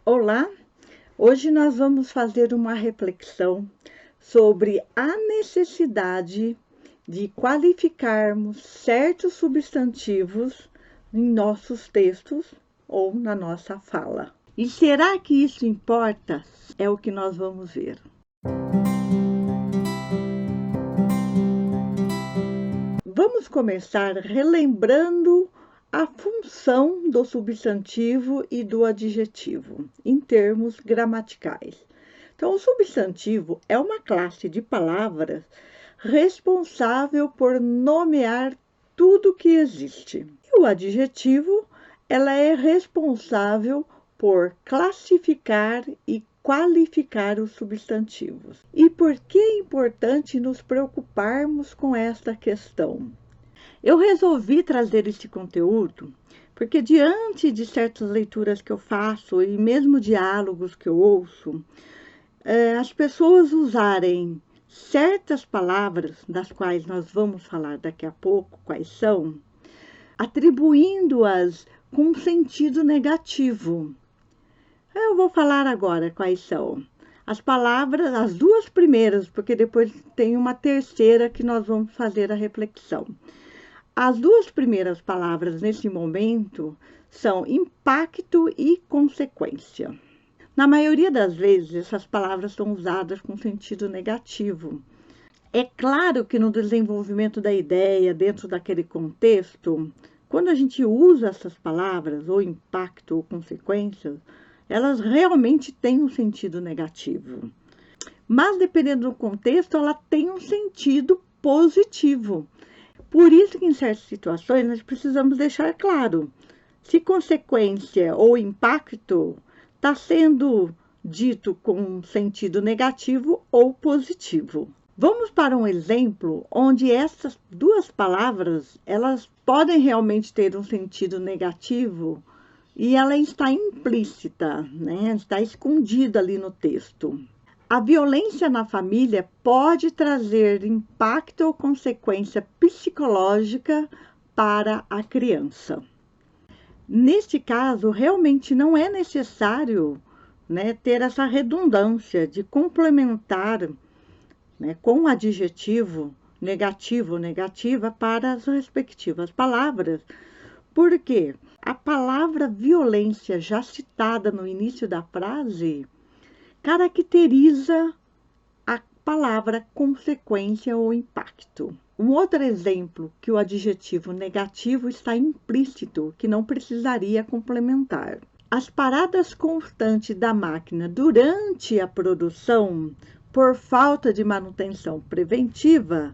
Olá, hoje nós vamos fazer uma reflexão sobre a necessidade de qualificarmos certos substantivos em nossos textos ou na nossa fala. E será que isso importa? É o que nós vamos ver. Vamos começar relembrando a função do substantivo e do adjetivo, em termos gramaticais. Então, o substantivo é uma classe de palavras responsável por nomear tudo que existe. E o adjetivo, ela é responsável por classificar e qualificar os substantivos. E por que é importante nos preocuparmos com esta questão? Eu resolvi trazer esse conteúdo porque, diante de certas leituras que eu faço e mesmo diálogos que eu ouço, as pessoas usarem certas palavras, das quais nós vamos falar daqui a pouco quais são, atribuindo-as com um sentido negativo. Eu vou falar agora quais são. As palavras, as duas primeiras, porque depois tem uma terceira que nós vamos fazer a reflexão. As duas primeiras palavras nesse momento são impacto e consequência. Na maioria das vezes, essas palavras são usadas com sentido negativo. É claro que no desenvolvimento da ideia, dentro daquele contexto, quando a gente usa essas palavras, ou impacto ou consequência, elas realmente têm um sentido negativo. Mas, dependendo do contexto, ela tem um sentido positivo. Por isso que, em certas situações, nós precisamos deixar claro se consequência ou impacto está sendo dito com sentido negativo ou positivo. Vamos para um exemplo onde essas duas palavras, elas podem realmente ter um sentido negativo e ela está implícita, né? Está escondida ali no texto. A violência na família pode trazer impacto ou consequência psicológica para a criança. Neste caso, realmente não é necessário, né, ter essa redundância de complementar, né, com o adjetivo negativo ou negativa para as respectivas palavras. Por quê? A palavra violência, já citada no início da frase, caracteriza a palavra consequência ou impacto. Um outro exemplo que o adjetivo negativo está implícito, que não precisaria complementar. As paradas constantes da máquina durante a produção, por falta de manutenção preventiva,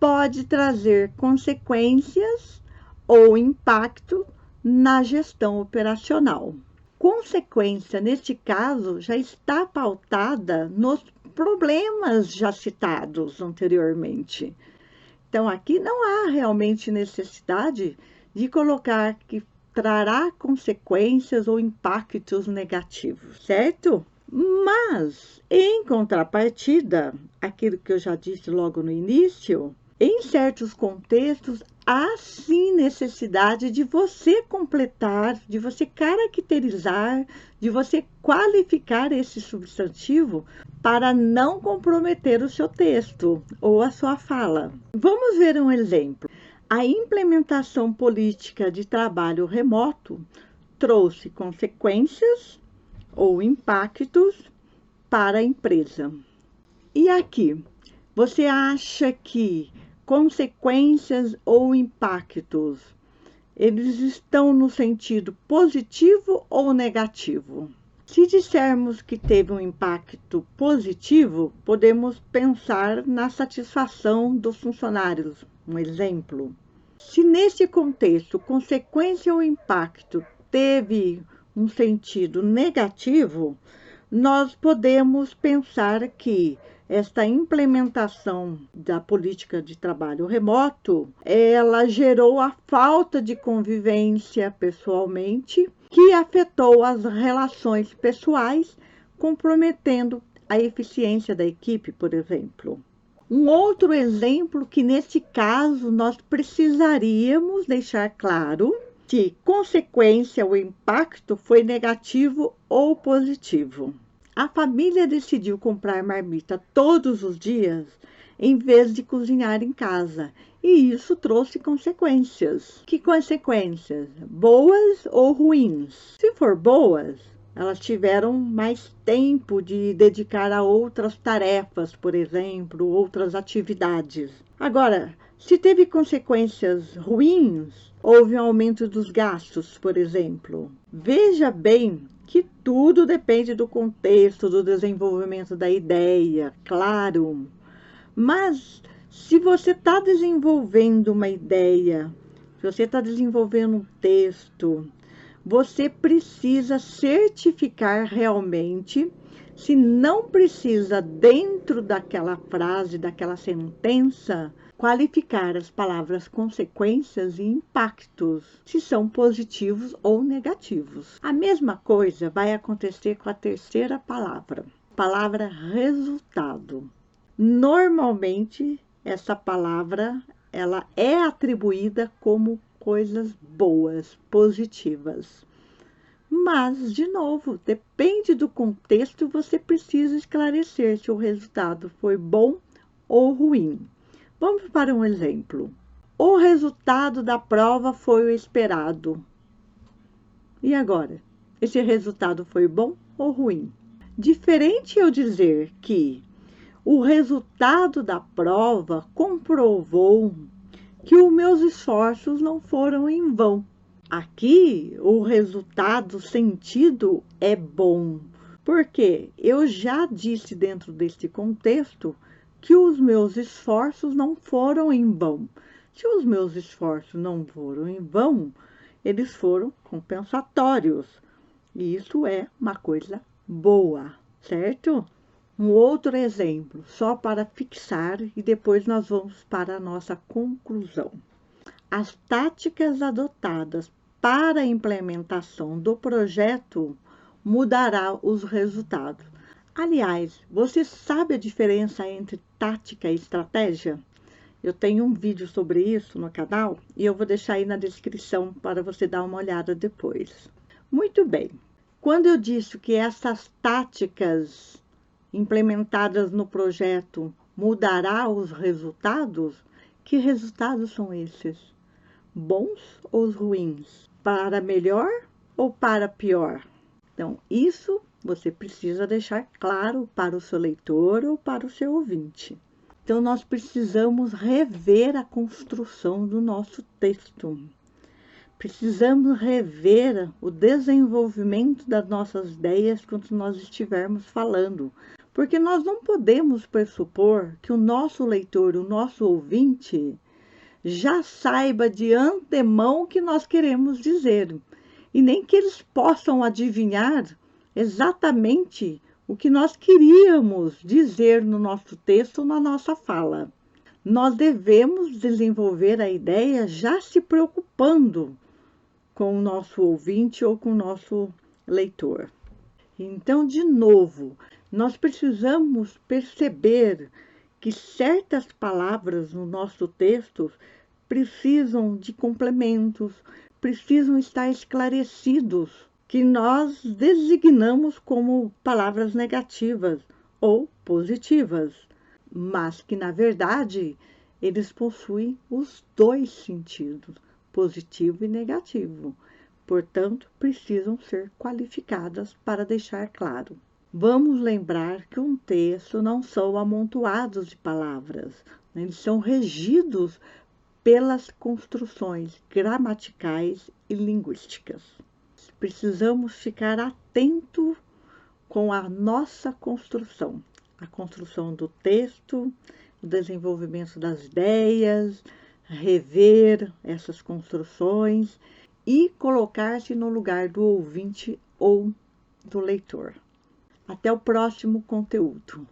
pode trazer consequências ou impacto na gestão operacional. Consequência, neste caso, já está pautada nos problemas já citados anteriormente. Então, aqui não há realmente necessidade de colocar que trará consequências ou impactos negativos, certo? Mas, em contrapartida, aquilo que eu já disse logo no início, em certos contextos, há sim necessidade de você completar, de você caracterizar, de você qualificar esse substantivo para não comprometer o seu texto ou a sua fala. Vamos ver um exemplo. A implementação política de trabalho remoto trouxe consequências ou impactos para a empresa. E aqui, você acha que consequências ou impactos, eles estão no sentido positivo ou negativo? Se dissermos que teve um impacto positivo, podemos pensar na satisfação dos funcionários, um exemplo. Se nesse contexto, consequência ou impacto teve um sentido negativo, nós podemos pensar que esta implementação da política de trabalho remoto, ela gerou a falta de convivência pessoalmente, que afetou as relações pessoais, comprometendo a eficiência da equipe, por exemplo. Um outro exemplo que, nesse caso, nós precisaríamos deixar claro se consequência ou impacto foi negativo ou positivo. A família decidiu comprar marmita todos os dias em vez de cozinhar em casa, e isso trouxe consequências. Que consequências? Boas ou ruins? Se for boas, elas tiveram mais tempo de dedicar a outras tarefas, por exemplo, outras atividades. Agora, se teve consequências ruins, houve um aumento dos gastos, por exemplo. Veja bem que tudo depende do contexto, do desenvolvimento da ideia, claro. Mas se você está desenvolvendo uma ideia, se você está desenvolvendo um texto, você precisa certificar realmente se não precisa, dentro daquela frase, daquela sentença, qualificar as palavras consequências e impactos, se são positivos ou negativos. A mesma coisa vai acontecer com a terceira palavra resultado. Normalmente, essa palavra ela é atribuída como coisas boas, positivas. Mas, de novo, depende do contexto, você precisa esclarecer se o resultado foi bom ou ruim. Vamos para um exemplo. O resultado da prova foi o esperado. E agora? Esse resultado foi bom ou ruim? Diferente eu dizer que o resultado da prova comprovou que os meus esforços não foram em vão. Aqui, o resultado sentido é bom, porque eu já disse dentro deste contexto que os meus esforços não foram em vão. Se os meus esforços não foram em vão, eles foram compensatórios. E isso é uma coisa boa, certo? Um outro exemplo, só para fixar, e depois nós vamos para a nossa conclusão. As táticas adotadas para a implementação do projeto mudará os resultados. Aliás, você sabe a diferença entre tática e estratégia? Eu tenho um vídeo sobre isso no canal e eu vou deixar aí na descrição para você dar uma olhada depois. Muito bem. Quando eu disse que essas táticas implementadas no projeto mudará os resultados, que resultados são esses? Bons ou ruins? Para melhor ou para pior? Então, isso você precisa deixar claro para o seu leitor ou para o seu ouvinte. Então, nós precisamos rever a construção do nosso texto. Precisamos rever o desenvolvimento das nossas ideias quando nós estivermos falando. Porque nós não podemos pressupor que o nosso leitor, o nosso ouvinte, já saiba de antemão o que nós queremos dizer. E nem que eles possam adivinhar exatamente o que nós queríamos dizer no nosso texto ou na nossa fala. Nós devemos desenvolver a ideia já se preocupando com o nosso ouvinte ou com o nosso leitor. Então, de novo, nós precisamos perceber que certas palavras no nosso texto precisam de complementos, precisam estar esclarecidos, que nós designamos como palavras negativas ou positivas, mas que, na verdade, eles possuem os dois sentidos, positivo e negativo. Portanto, precisam ser qualificadas para deixar claro. Vamos lembrar que um texto não são amontoados de palavras, eles são regidos pelas construções gramaticais e linguísticas. Precisamos ficar atentos com a nossa construção, a construção do texto, o desenvolvimento das ideias, rever essas construções e colocar-se no lugar do ouvinte ou do leitor. Até o próximo conteúdo.